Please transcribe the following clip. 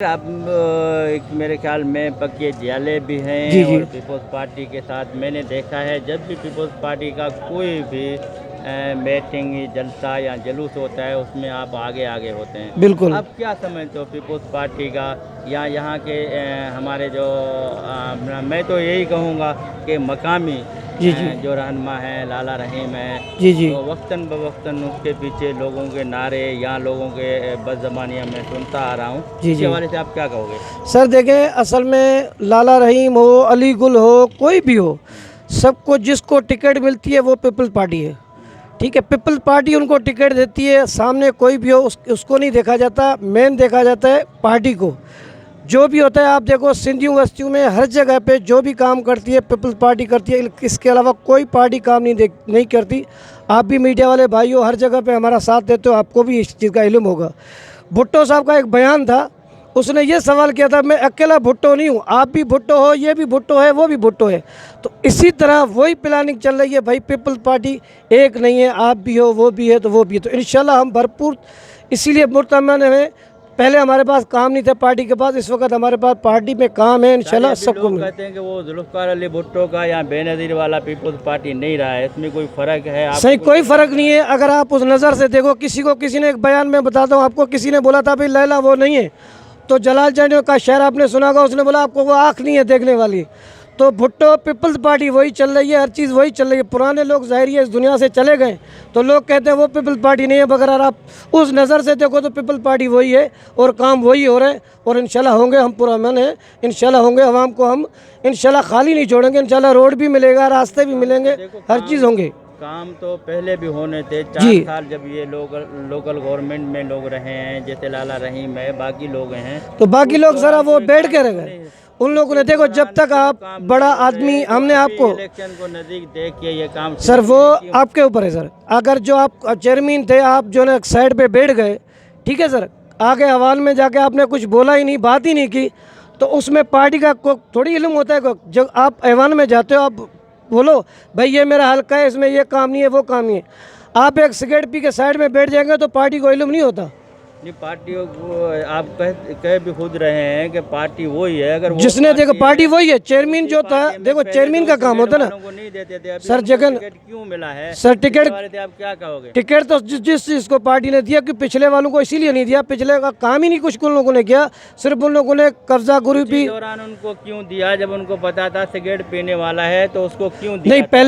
आप मेरे ख्याल में पक्के जियाले भी हैं जी, जी। और पीपल्स पार्टी के साथ मैंने देखा है जब भी पीपल्स पार्टी का कोई भी मीटिंग जलसा या जुलूस होता है उसमें आप आगे आगे होते हैं। बिल्कुल। आप क्या समझते हो पीपल्स पार्टी का या यहाँ के हमारे जो मैं तो यही कहूँगा कि मकामी जी, जी। जो रहनुमा हैं लाला रहीम हैं, जी, जी। तो वक्तन बवक्तन उसके पीछे लोगों के नारे या लोगों के बदज़बानियाँ मैं सुनता आ रहा हूँ। जी, इसके जी। हवाले से आप क्या कहोगे? सर देखें, असल में लाला रहीम हो, अली गुल हो, कोई भी हो, हुँ, सबको जिसको टिकट मिलती है वो पीपल्स पार्टी है। ठीक है, पीपल्स पार्टी उनको टिकट देती है, सामने कोई भी हो उसको नहीं देखा जाता, मेन देखा जाता है पार्टी को। जो भी होता है आप देखो सिंधियों बस्तियों में हर जगह पे जो भी काम करती है पीपल्स पार्टी करती है, इसके अलावा कोई पार्टी काम नहीं करती। आप भी मीडिया वाले भाई हो, हर जगह पे हमारा साथ देते हो, आपको भी इस चीज़ का इल्म होगा। भुट्टो साहब का एक बयान था, उसने ये सवाल किया था, मैं अकेला भुट्टो नहीं हूँ, आप भी भुट्टो हो, ये भी भुट्टो है, वो भी भुट्टो है। तो इसी तरह वही प्लानिंग चल रही है भाई, पीपल्स पार्टी एक नहीं है, आप भी हो, वो भी है, तो वो भी है। तो इंशाल्लाह हम भरपूर इसीलिए मुतमईन हैं। पहले हमारे पास काम नहीं था पार्टी के पास, इस वक्त हमारे पास पार्टी में काम है, इंशाल्लाह अभी सबको लोग मिले। कहते हैं कि वो जुल्फ़िकार अली भुट्टो का या बेनज़ीर वाला पीपल्स पार्टी नहीं रहा है, इसमें कोई फ़र्क है? सही, आपको कुछ कोई पता फ़र्क चला नहीं है? है। अगर आप उस नज़र से देखो, किसी ने एक बयान में बताता हूँ आपको, किसी ने बोला था भाई लैला वो नहीं है, तो जलाल चंद का शेर आपने सुना होगा, उसने बोला आपको वो आँख नहीं है देखने वाली। तो भुट्टो पीपल्स पार्टी वही चल रही है, हर चीज़ वही चल रही है। पुराने लोग ज़ाहिर है इस दुनिया से चले गए, तो लोग कहते हैं वो पीपल्स पार्टी नहीं है, मगर अगर आप उस नज़र से देखो तो पीपल्स पार्टी वही है और काम वही हो रहे हैं। और इंशाल्लाह होंगे, हम पूरा मन है, इंशाल्लाह होंगे। आवाम को हम इंशाल्लाह खाली नहीं छोड़ेंगे, इंशाल्लाह रोड भी मिलेगा, रास्ते भी मिलेंगे, देखो हर चीज़ होंगे। काम तो पहले भी होने थे। जी। 4 साल जब ये लोकल गवर्नमेंट में लोग रहे हैं, जैसे लाला रहीम है, बाकी लोग हैं, तो बाकी उस लोग ज़रा दौरान वो कोई बैठ काम के रह क्यों गए, नहीं, उन लोगों ने इस देखो जब दौरान तक क्यों आप काम बड़ा नहीं हो आदमी, रहे जो हमने अभी आपको, इलेक्शन को नज़दीक देख के ये काम सर शुरू वो किए क्यों? आपके ऊपर है सर। अगर जो आप चेयरमैन थे, आप जो है साइड पे बैठ गए, ठीक है सर, आगे हवाल में जाके आपने कुछ बोला ही नहीं, बात ही नहीं की, तो उसमें पार्टी का को थोड़ी इल्म होता है। जब आप ऐवान में जाते हो, आप बोलो भाई ये मेरा हल्का है, इसमें ये काम नहीं है, वो काम नहीं है। आप एक सिगरेट पी के साइड में बैठ जाएंगे तो पार्टी को इल्म नहीं होता। नहीं, पार्टियों को आप कह भी खुद रहे हैं कि पार्टी वही है। अगर वो जिसने देखो पार्टी पार्टी है वही है, तो चेयरमैन उसी जो था, पार्टी में देखो पहले चेयरमैन तो का काम टिकट होता है ना वालों को नहीं देते थे, अभी सर। उनको जगन टिकट क्यों मिला है? सर इसके टिकट, बारे में आप क्या कहोगे? टिकट तो जिस चीज़ को पार्टी ने दिया, कि पिछले वालों को इसीलिए नहीं दिया, पिछले का काम ही नहीं कुछ उन लोगों ने किया, सिर्फ उन लोगों ने कब्जा गुरु उसी भी दौरान उनको क्यों दिया जब उनको पता था सिगरेट पीने वाला है, तो उसको क्यों दिया नहीं था? पहले